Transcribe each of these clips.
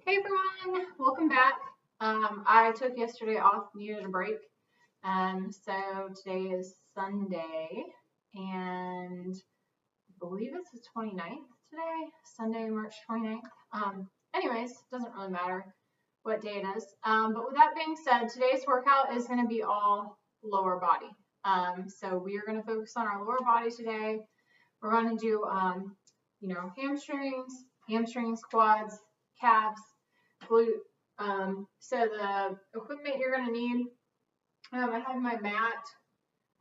Hey everyone, welcome back. I took yesterday off, needed a break. So today is Sunday, and I believe it's the 29th today, Sunday, March 29th. Anyways, doesn't really matter what day it is. But with that being said, today's workout is going to be all lower body. So we are going to focus on our lower body today. We're going to do, hamstrings, quads, calves, glute. So the equipment you're going to need, I have my mat.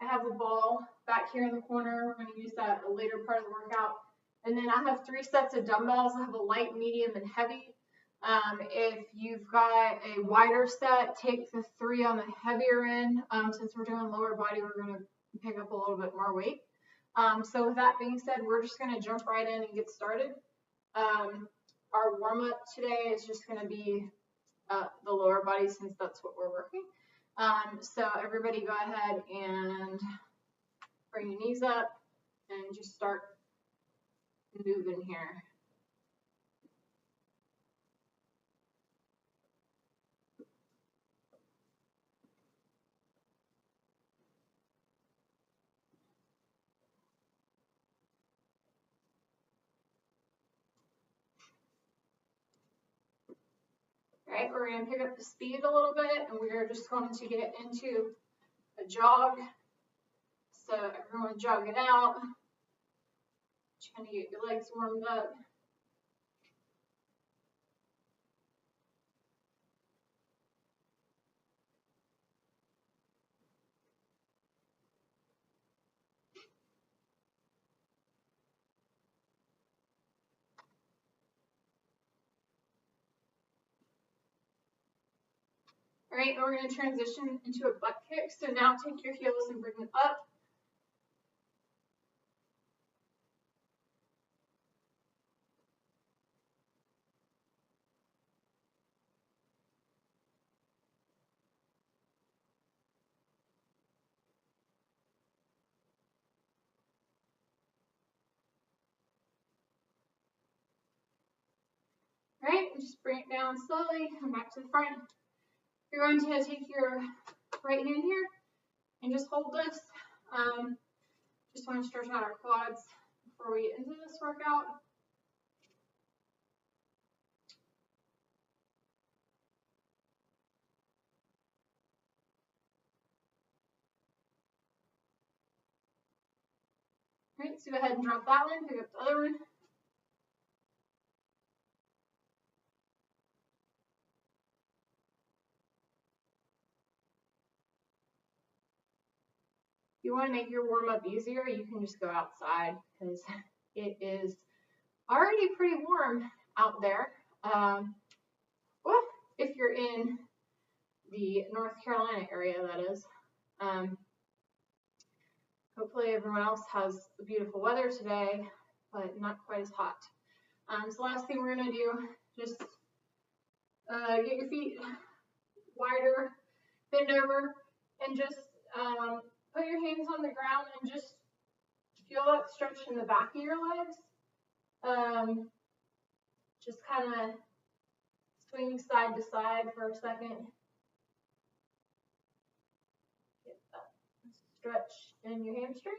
I have a ball back here in the corner. We're going to use that a later part of the workout. And then I have 3 sets of dumbbells. I have a light, medium, and heavy. If you've got a wider set, take the 3 on the heavier end. Since we're doing lower body, we're going to pick up a little bit more weight. So with that being said, we're just going to jump right in and get started. Our warm-up today is just going to be the lower body, since that's what we're working. So everybody go ahead and bring your knees up and just start moving here. All right, we're going to pick up the speed a little bit, and we're just going to get into a jog. So everyone jog it out. Trying to get your legs warmed up. All right, and we're going to transition into a butt kick. So now take your heels and bring them up. All right, and just bring it down slowly, come back to the front. You're going to take your right hand here and just hold this. Just want to stretch out our quads before we get into this workout. All right, so go ahead and drop that one, pick up the other one. If you want to make your warm-up easier, you can just go outside because it is already pretty warm out there. Well, if you're in the North Carolina area, that is. Hopefully everyone else has beautiful weather today, but not quite as hot. So last thing we're going to do, just get your feet wider, bend over, and just put your hands on the ground and just feel that stretch in the back of your legs. Just kind of swing side to side for a second. Get that stretch in your hamstrings.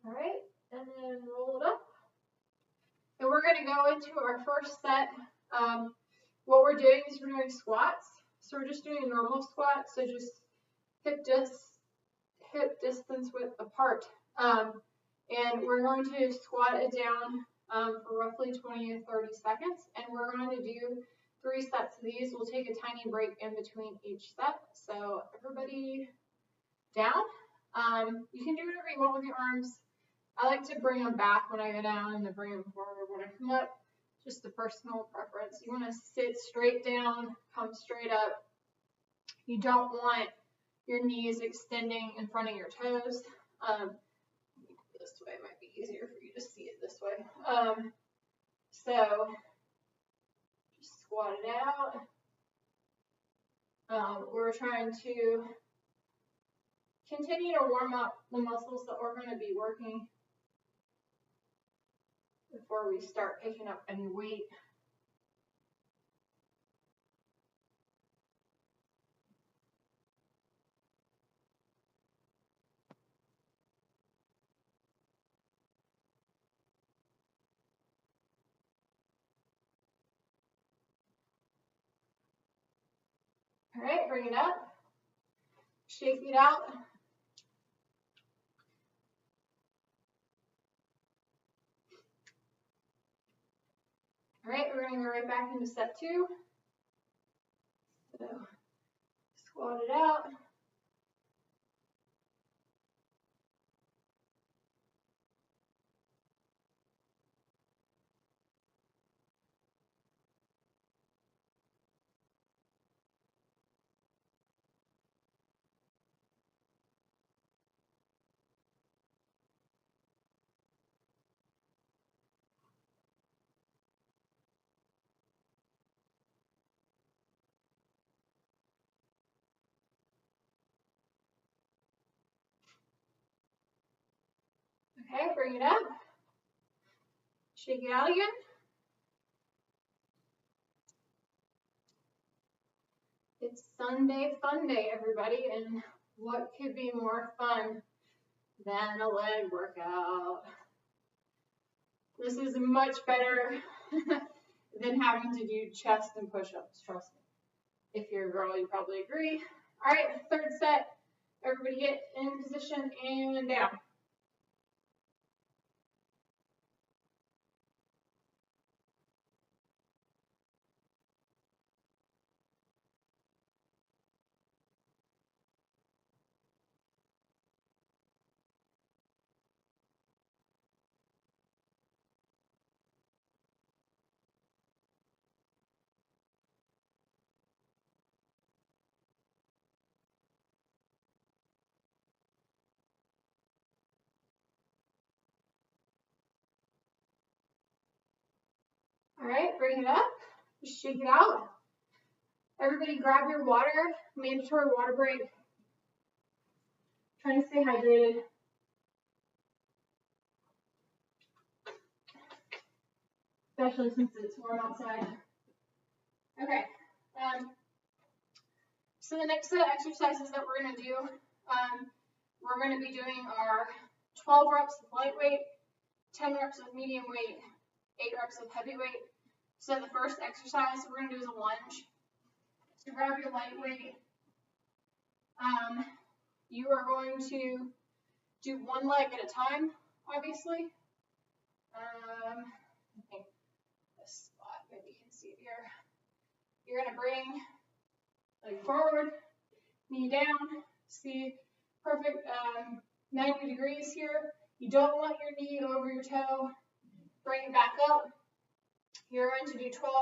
All right, and then roll it up. And we're going to go into our first set. What we're doing is we're doing squats. So we're just doing a normal squat. So just hip distance width apart. And we're going to squat it down for roughly 20 to 30 seconds. And we're going to do 3 sets of these. We'll take a tiny break in between each set. So everybody down. You can do whatever you want with your arms. I like to bring them back when I go down and to bring them forward when I come up. Just a personal preference. You want to sit straight down, come straight up. You don't want your knees extending in front of your toes. This way might be easier for you to see it this way. So just squat it out. We're trying to continue to warm up the muscles that we're going to be working. before we start picking up any weight. All right, bring it up. Shake it out. All right, we're going to go right back into set 2. So squat it out. Okay, bring it up. Shake it out again. It's Sunday fun day, everybody, and what could be more fun than a leg workout? This is much better than having to do chest and push-ups, trust me. If you're a girl, you probably agree. All right, third set. Everybody get in position and down. All right, bring it up. Just shake it out. Everybody grab your water. Mandatory water break. Trying to stay hydrated. Especially since it's warm outside. Okay. So the next set of exercises that we're going to do, we're going to be doing our 12 reps of lightweight, 10 reps of medium weight, 8 reps of heavyweight. So the first exercise we're going to do is a lunge. So grab your lightweight. You are going to do one leg at a time, obviously. I think this spot, maybe you can see it here. You're going to bring leg forward, knee down. See, perfect 90 degrees here. You don't want your knee over your toe. Bring it back up. You're going to do 12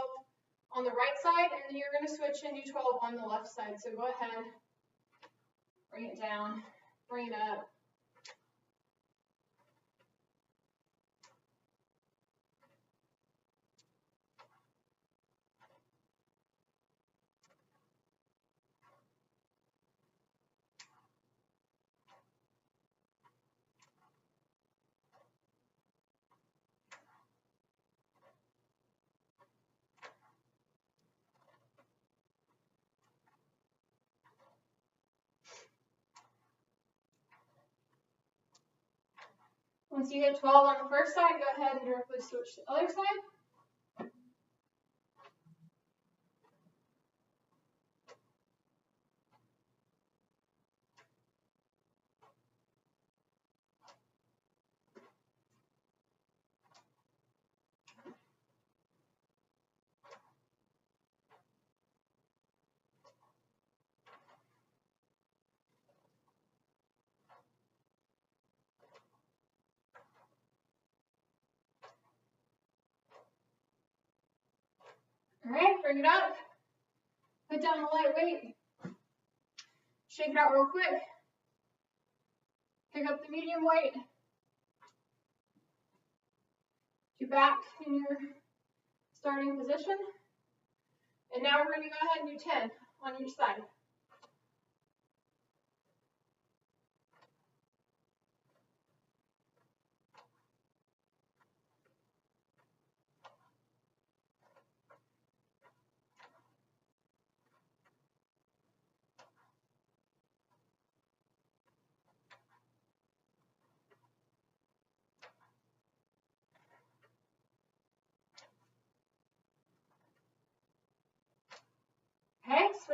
on the right side, and then you're going to switch and do 12 on the left side. So go ahead, bring it down, bring it up. Once you hit 12 on the first side, go ahead and directly switch to the other side. All right, bring it up. Put down the light weight. Shake it out real quick. Pick up the medium weight. You're back in your starting position. And now we're going to go ahead and do 10 on each side.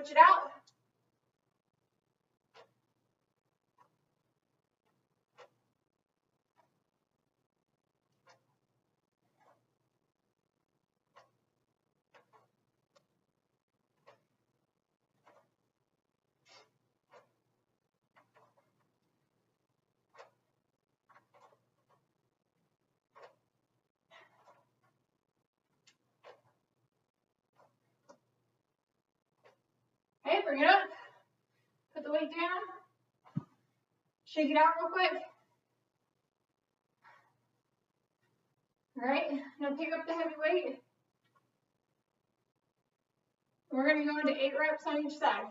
switch it out. Okay, bring it up. Put the weight down. Shake it out real quick. All right, now pick up the heavy weight. We're going to go into 8 reps on each side.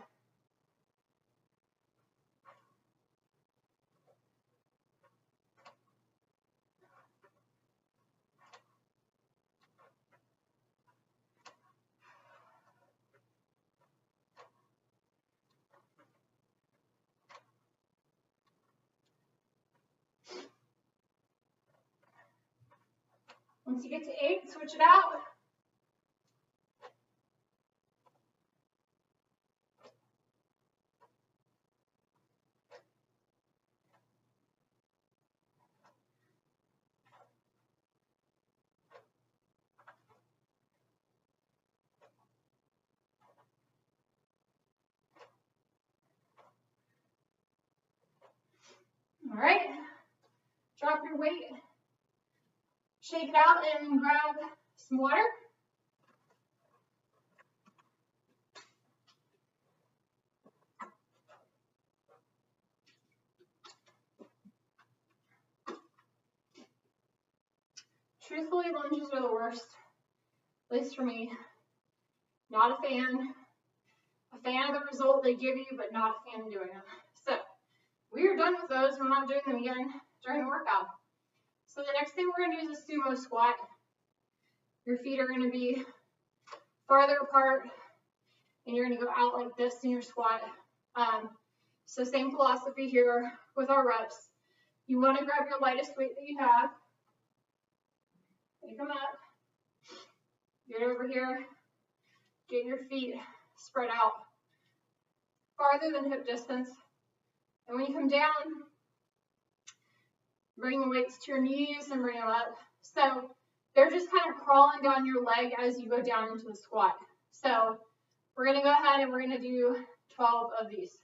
Once you get to 8, switch it out. All right, drop your weight, shake it out, and grab some water. Truthfully, lunges are the worst, at least for me. Not a fan. A fan of the result they give you, but not a fan of doing them. So we are done with those. We're not doing them again during the workout. So the next thing we're going to do is a sumo squat. Your feet are going to be farther apart, and you're going to go out like this in your squat. So same philosophy here with our reps. You want to grab your lightest weight that you have. Pick them up. Get over here. Get your feet spread out farther than hip distance. And when you come down, bring the weights to your knees and bring them up. So they're just kind of crawling down your leg as you go down into the squat. So we're going to go ahead and we're going to do 12 of these.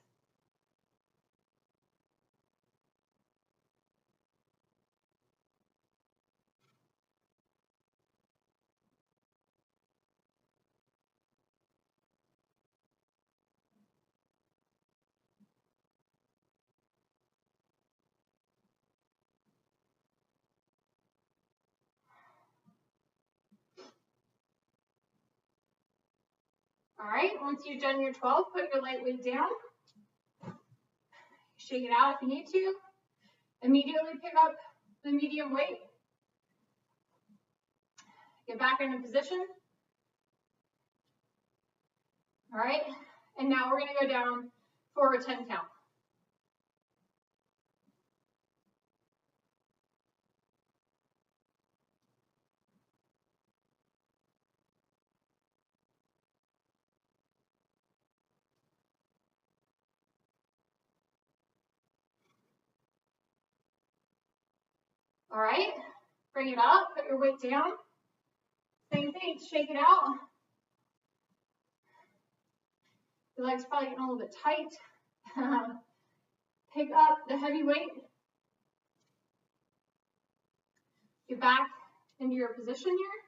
All right, once you've done your 12, put your light weight down. Shake it out if you need to. Immediately pick up the medium weight. Get back into position. All right, and now we're going to go down for a 10 count. All right, bring it up, put your weight down. Same thing, shake it out. Your leg's probably getting a little bit tight. Pick up the heavy weight. Get back into your position here.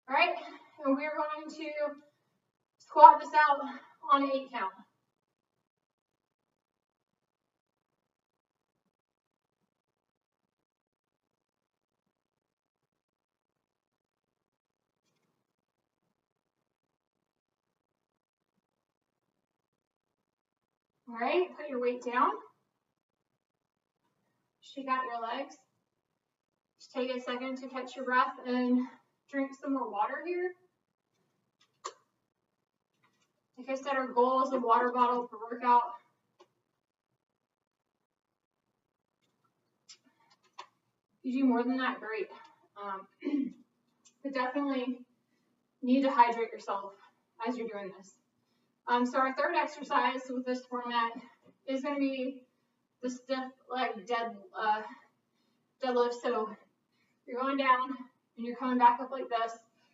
All right, and we're going to squat this out on an 8 count. All right, put your weight down. Shake out your legs. Just take a second to catch your breath and drink some more water here. Like I said, our goal is a water bottle per workout. If you do more than that, great. But definitely need to hydrate yourself as you're doing this. So our third exercise with this format is going to be the stiff leg deadlift. So you're going down and you're coming back up like this.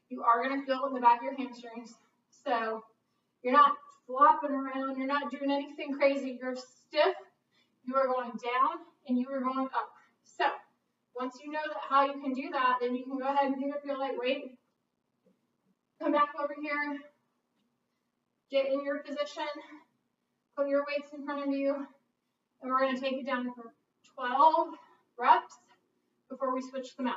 You are going to feel it in the back of your hamstrings. So you're not flopping around. You're not doing anything crazy. You're stiff. You are going down and you are going up. So once you know how you can do that, then you can go ahead and pick up your light weight. Come back over here. Get in your position. Put your weights in front of you. And we're going to take it down for 12 reps before we switch them out.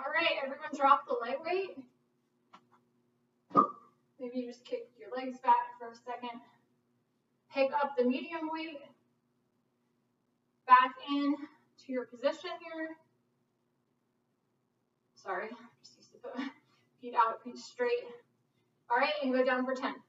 All right, everyone drop the light weight. Maybe you just kick your legs back for a second. Pick up the medium weight. Back in to your position here. Sorry, just used to put my feet out, feet straight. All right, and go down for 10.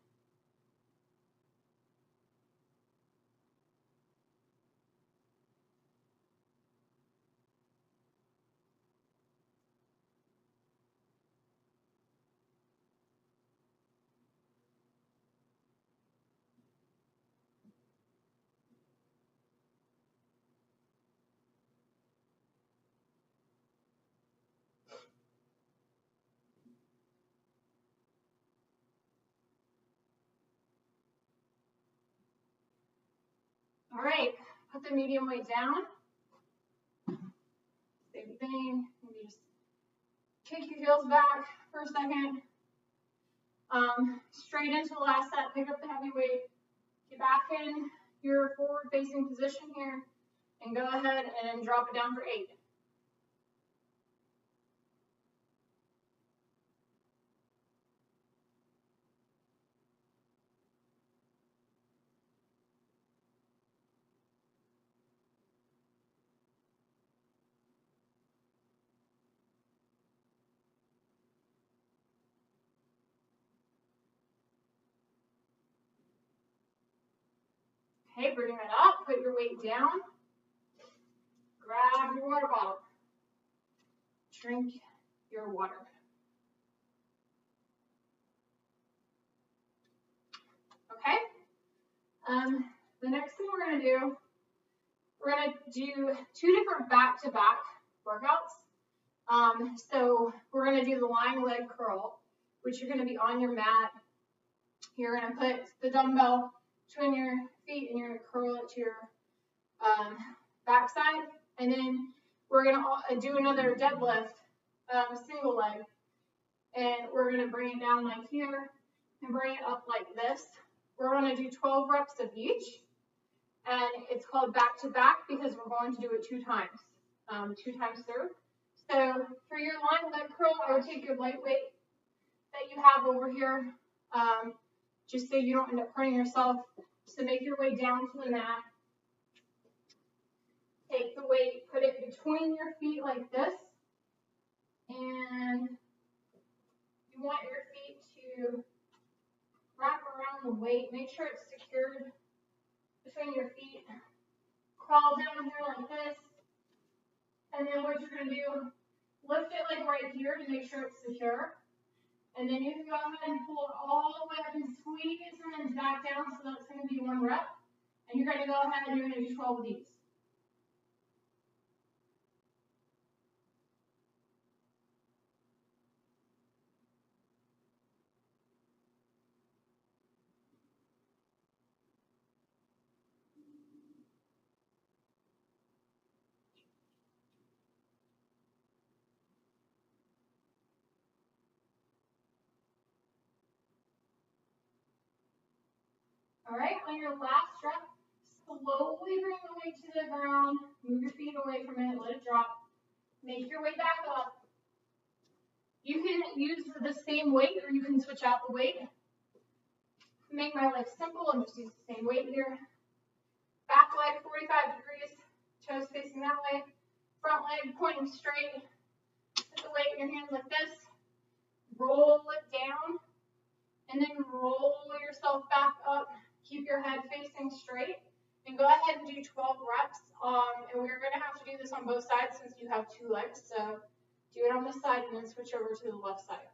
All right, put the medium weight down. Same thing. Maybe just kick your heels back for a second. Straight into the last set. Pick up the heavy weight. Get back in your forward-facing position here, and go ahead and drop it down for 8. Okay, bring it up. Put your weight down. Grab your water bottle. Drink your water. Okay. The next thing we're going to do, we're going to do 2 different back-to-back workouts. So we're going to do the lying leg curl, which you're going to be on your mat. You're going to put the dumbbell between your feet and you're going to curl it to your backside. And then we're going to do another deadlift, single leg. And we're going to bring it down like here and bring it up like this. We're going to do 12 reps of each. And it's called back to back because we're going to do it 2 times, 2 times through. So for your lying leg curl, I would take your light weight that you have over here, just so you don't end up hurting yourself. So make your way down to the mat. Take the weight, put it between your feet like this. And you want your feet to wrap around the weight. Make sure it's secured between your feet. Crawl down here like this. And then what you're going to do, lift it like right here to make sure it's secure. And then you can go ahead and pull it all the way up and squeeze and then back down. So that's going to be 1 rep. And you're going to go ahead and you're going to do 12 of these. All right, on your last rep, slowly bring the weight to the ground. Move your feet away from it, let it drop. Make your way back up. You can use the same weight or you can switch out the weight. Make my life simple and just use the same weight here. Back leg 45 degrees, toes facing that way. Front leg pointing straight. Put the weight in your hands like this. Roll it down. And then roll yourself back up. Keep your head facing straight. And go ahead and do 12 reps. And we're going to have to do this on both sides since you have 2 legs. So do it on this side and then switch over to the left side.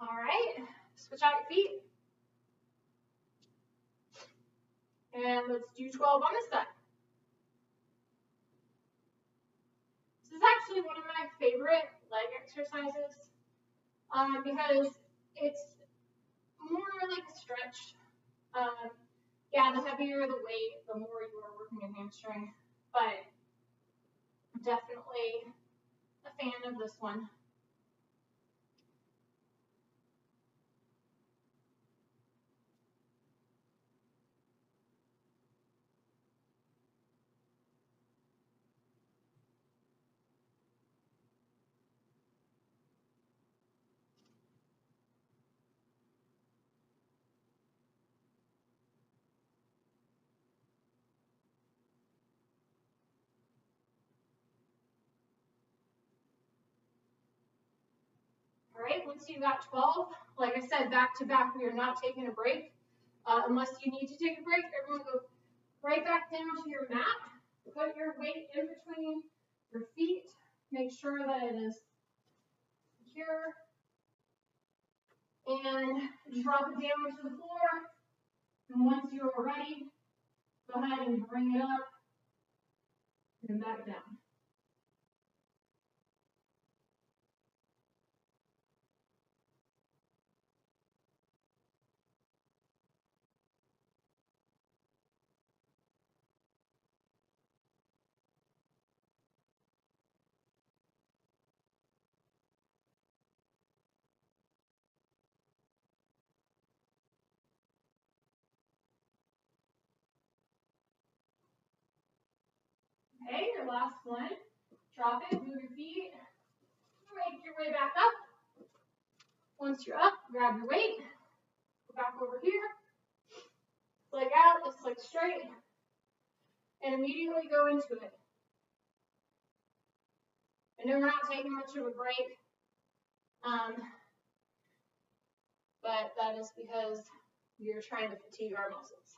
All right, switch out your feet. And let's do 12 on this side. This is actually one of my favorite leg exercises because it's more like a stretch. Yeah, the heavier the weight, the more you are working a hamstring, but definitely a fan of this one. All right, once you got 12, like I said, back to back, we are not taking a break. Unless you need to take a break, everyone go right back down to your mat. Put your weight in between your feet. Make sure that it is secure. And drop it down to the floor. And once you are ready, go ahead and bring it up and back down. Okay, your last one. Drop it, move your feet, make your way back up. Once you're up, grab your weight, go back over here, leg out, this leg straight, and immediately go into it. I know we're not taking much of a break, but that is because you're trying to fatigue our muscles.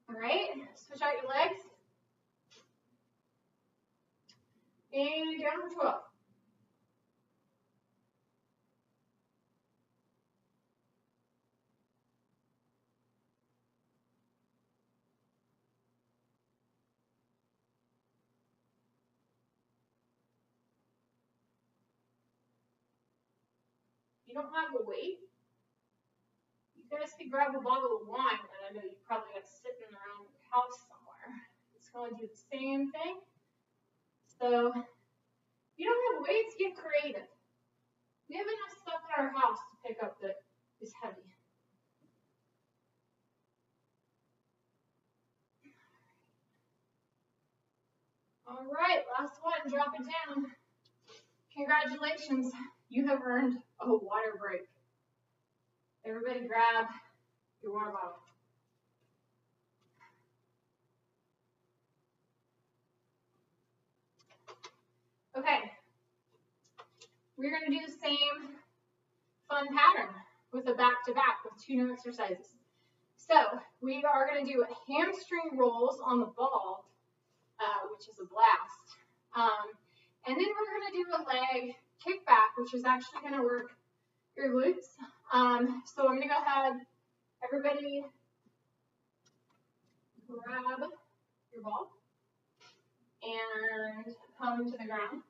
All right, switch out your legs. And down for 12. If you don't have a weight, you guys could grab a bottle of wine that I know you probably got sitting around your house somewhere. It's going to do the same thing. So if you don't have weights, get creative. We have enough stuff at our house to pick up that is heavy. All right, last one, drop it down. Congratulations, you have earned a water break. Everybody grab your water bottle. Okay, we're going to do the same fun pattern with a back-to-back with 2 new exercises. So we are going to do hamstring rolls on the ball, which is a blast. And then we're going to do a leg kickback, which is actually going to work your glutes. So I'm going to go ahead, everybody grab your ball and come to the ground.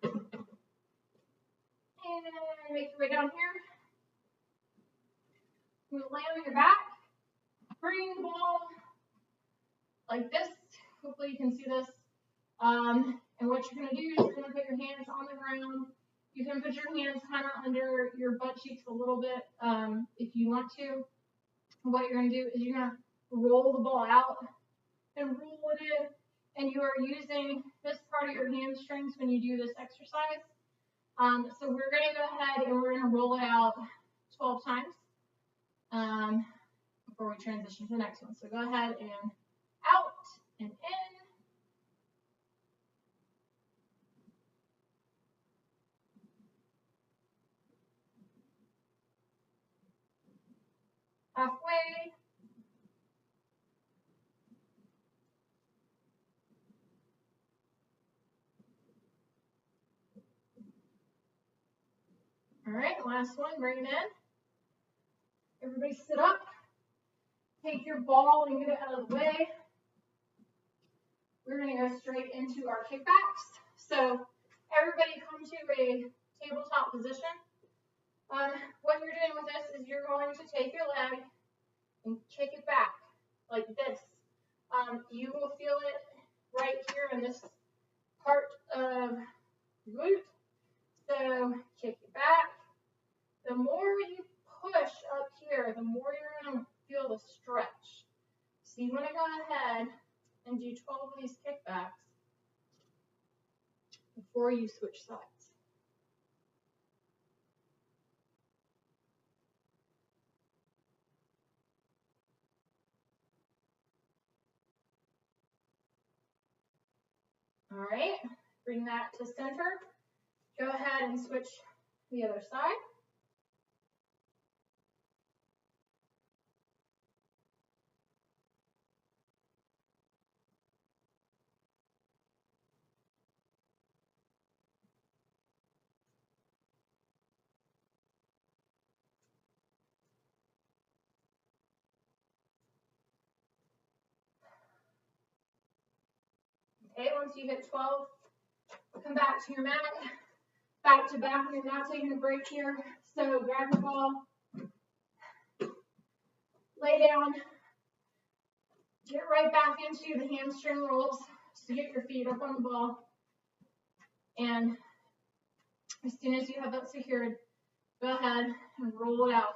And make your way down here. You're going to lay on your back. Bring the ball like this. Hopefully you can see this. And what you're going to do is you're going to put your hands on the ground. You can put your hands kind of under your butt cheeks a little bit if you want to. What you're going to do is you're going to roll the ball out and roll it in. And you are using this part of your hamstrings when you do this exercise. So we're going to go ahead and we're going to roll it out 12 times before we transition to the next one. So go ahead and out and in. Halfway. All right, last one, bring it in. Everybody sit up. Take your ball and get it out of the way. We're going to go straight into our kickbacks. So everybody come to a tabletop position. What you're doing with this is you're going to take your leg and kick it back like this. You will feel it right here in this part of your glute. So kick it back. The more you push up here, the more you're going to feel the stretch. So you want to go ahead and do 12 of these kickbacks before you switch sides. All right, bring that to center. Go ahead and switch the other side. Okay, once you hit 12, come back to your mat, back to back. You're now taking a break here. So grab your ball, lay down, get right back into the hamstring rolls. So get your feet up on the ball. And as soon as you have that secured, go ahead and roll it out.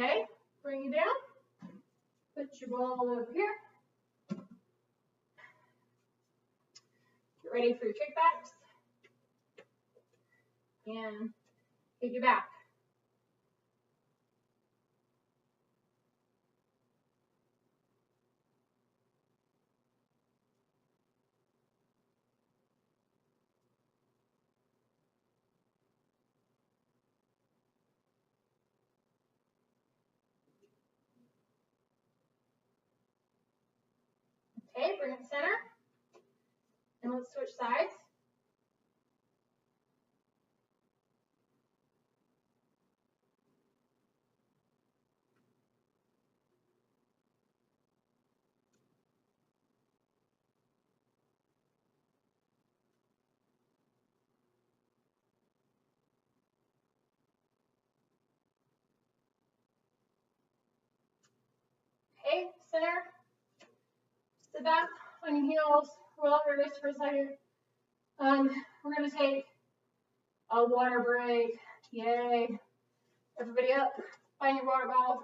Okay, bring it down. Put your ball over here. Get ready for your kickbacks. And kick it back. Okay, bring it center. And let's switch sides. Okay, center. Sit back on your heels, roll out your wrists for a second. We're gonna take a water break. Yay. Everybody up, find your water bottle.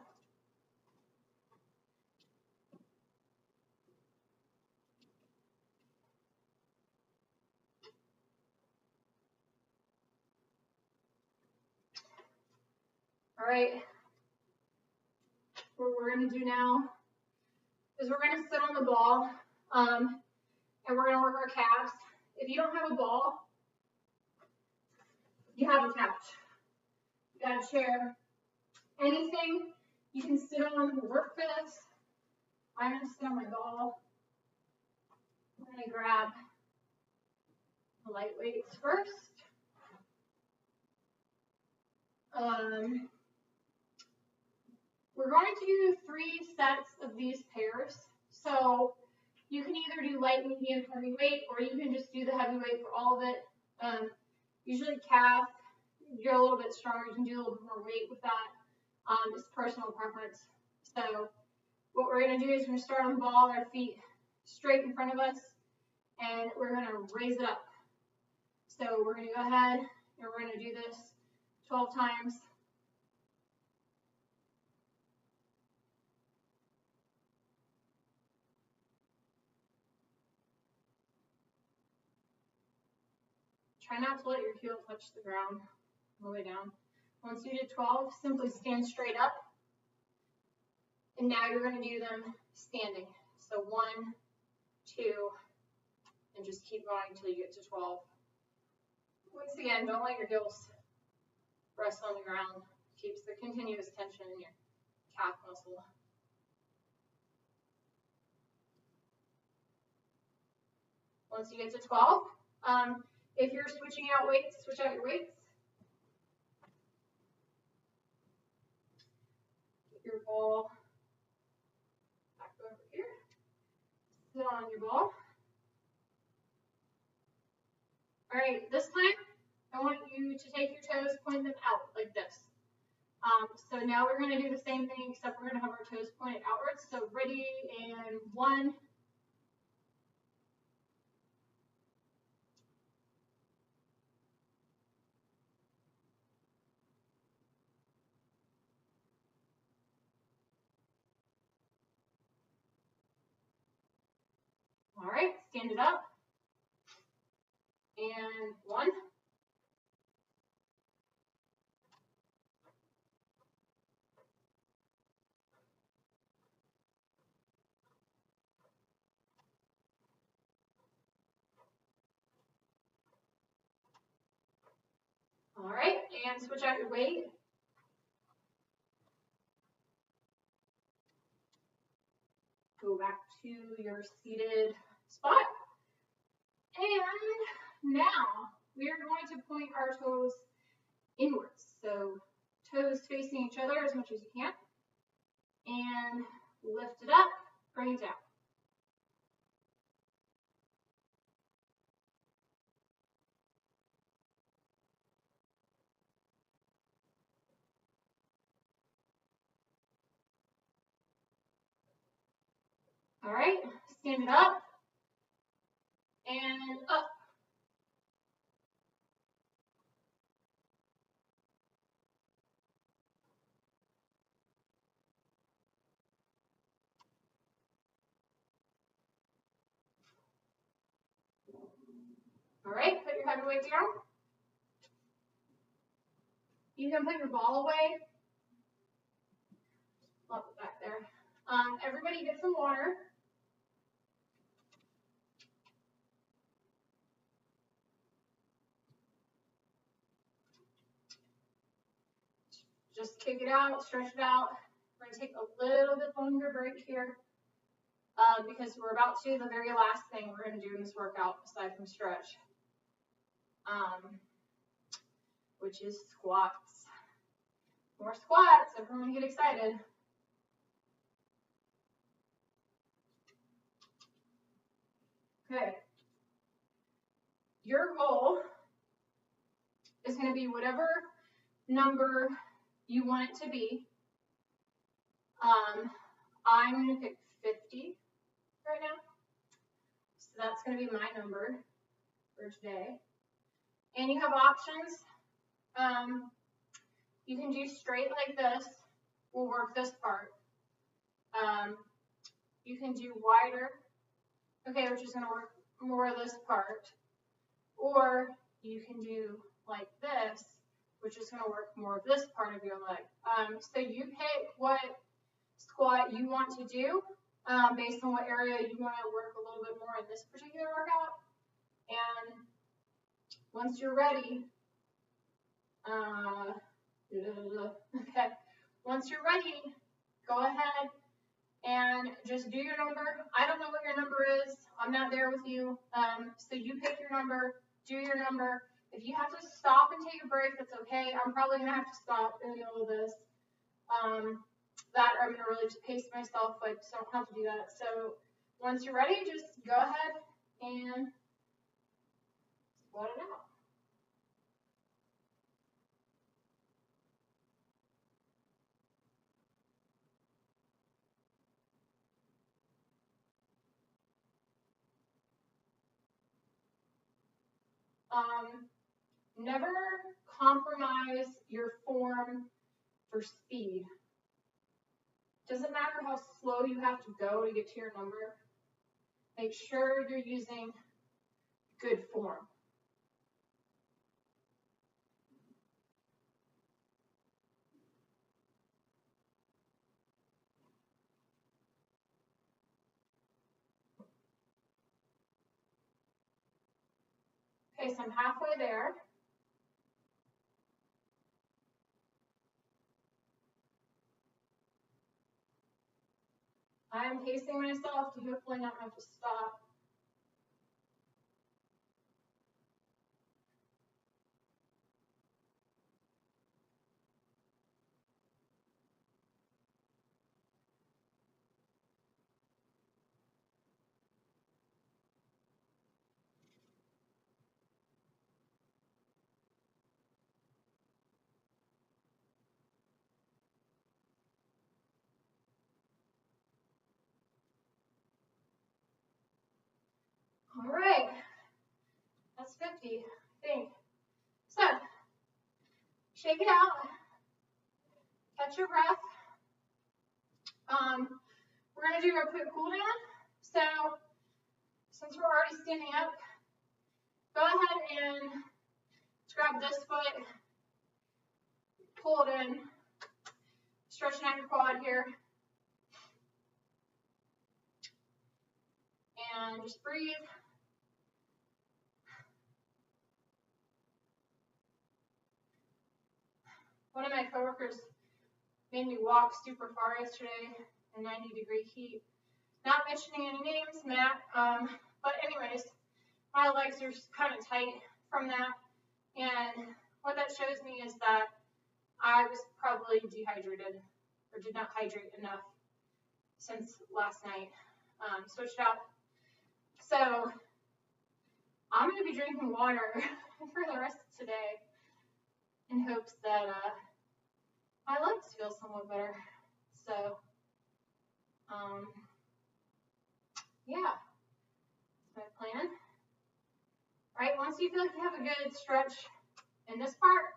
All right, what we're gonna do now is we're gonna sit on the ball, and we're gonna work our calves. If you don't have a ball, you have a couch, you got a chair, anything you can sit on will work for this. I'm gonna sit on my ball. I'm gonna grab the light weights first. We're going to do 3 sets of these pairs. So you can either do light, medium, heavy weight, or you can just do the heavy weight for all of it. Usually calf, you're a little bit stronger, you can do a little bit more weight with that. It's personal preference. So what we're gonna do is we're gonna start on the ball, our feet straight in front of us, and we're gonna raise it up. So we're gonna go ahead and we're gonna do this 12 times. Try not to let your heel touch the ground all the way down. Once you did 12, simply stand straight up. And now you're going to do them standing. So 1, 2, and just keep going until you get to 12. Once again, don't let your heels rest on the ground. Keeps the continuous tension in your calf muscle. Once you get to 12, if you're switching out weights, switch out your weights. Get your ball back over here. Sit on your ball. All right, this time I want you to take your toes, point them out like this. So now we're going to do the same thing, except we're going to have our toes pointed outwards. So ready, and 1. All right, stand it up. And 1. All right, and switch out your weight. Go back to your seated spot. And now we are going to point our toes inwards. So toes facing each other as much as you can. And lift it up, bring it down. All right, stand it up and up. All right, put your heavy weight down. You can put your ball away. Love it back there. Everybody get some water. Just kick it out, stretch it out. We're gonna take a little bit longer break here because we're about to do the very last thing we're gonna do in this workout aside from stretch, which is squats. More squats, everyone get excited. Okay. Your goal is gonna be whatever number you want it to be. I'm gonna pick 50 right now. So that's going to be my number for today. And you have options. You can do straight like this. We'll work this part. You can do wider, okay, which is going to work more of this part. Or you can do like this, which is going to work more of this part of your leg. So you pick what squat you want to do based on what area you want to work a little bit more in this particular workout. And once you're ready, okay, once you're ready, go ahead and just do your number. I don't know what your number is. I'm not there with you. So you pick your number, do your number. If you have to stop and take a break, that's okay. I'm probably going to have to stop in the middle of this. That I'm going to really just pace myself, but just don't have to do that. So once you're ready, just go ahead and squat it out. Never compromise your form for speed. Doesn't matter how slow you have to go to get to your number. Make sure you're using good form. Okay, so I'm halfway there. I am pacing myself to hopefully not have to stop. All right, that's 50, I think. So, shake it out, catch your breath. We're gonna do a quick cool down. So, since we're already standing up, go ahead and grab this foot, pull it in, stretching out your quad here, and just breathe. One of my coworkers made me walk super far yesterday in 90-degree heat. Not mentioning any names, Matt, but anyways, my legs are kind of tight from that, and what that shows me is that I was probably dehydrated or did not hydrate enough since last night. Switched out. So I'm going to be drinking water for the rest of today in hopes that my legs feel somewhat better. So, yeah, that's my plan. All right, once you feel like you have a good stretch in this part,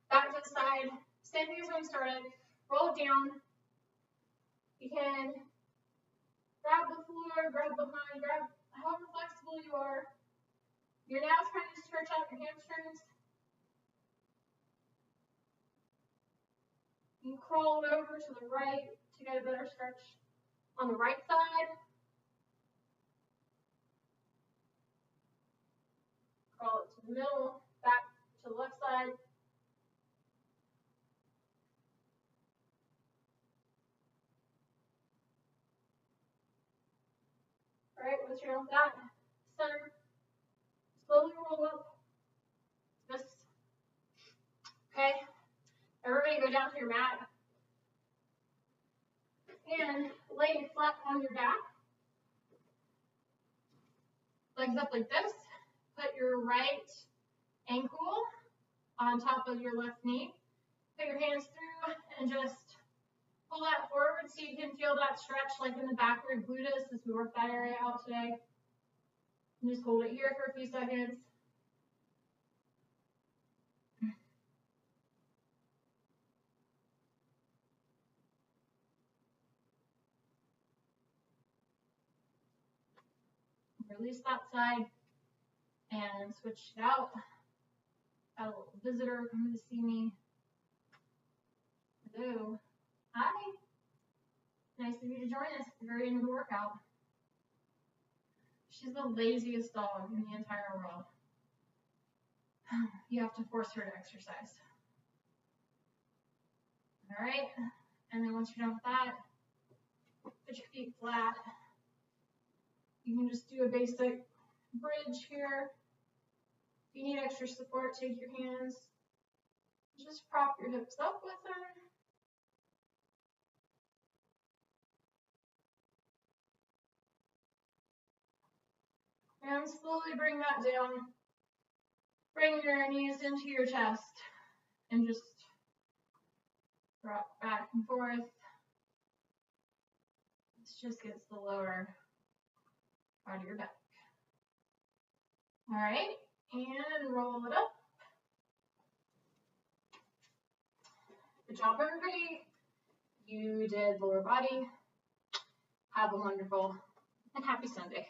back to the side, same thing as when we started, roll it down. You can grab the floor, grab behind, grab however flexible you are. You're now trying to stretch out your hamstrings. You crawl it over to the right to get a better stretch on the right side. Crawl it to the middle, back to the left side. All right, once you're done with that, center, slowly roll up. This. Okay, everybody go down to your mat and lay flat on your back. Legs up like this. Put your right ankle on top of your left knee. Put your hands through and just pull that forward so you can feel that stretch like in the back of your gluteus as we work that area out today. And just hold it here for a few seconds. Release that side and switch it out. Got a little visitor coming to see me. Hello. Hi. Nice of you to join us very into the workout. She's the laziest dog in the entire world. You have to force her to exercise. All right. And then once you're done with that, put your feet flat. You can just do a basic bridge here. If you need extra support, take your hands. Just prop your hips up with them. And slowly bring that down. Bring your knees into your chest and just rock back and forth. This just gets the lower part of your back. All right, and roll it up. Good job, everybody. You did lower body. Have a wonderful and happy Sunday.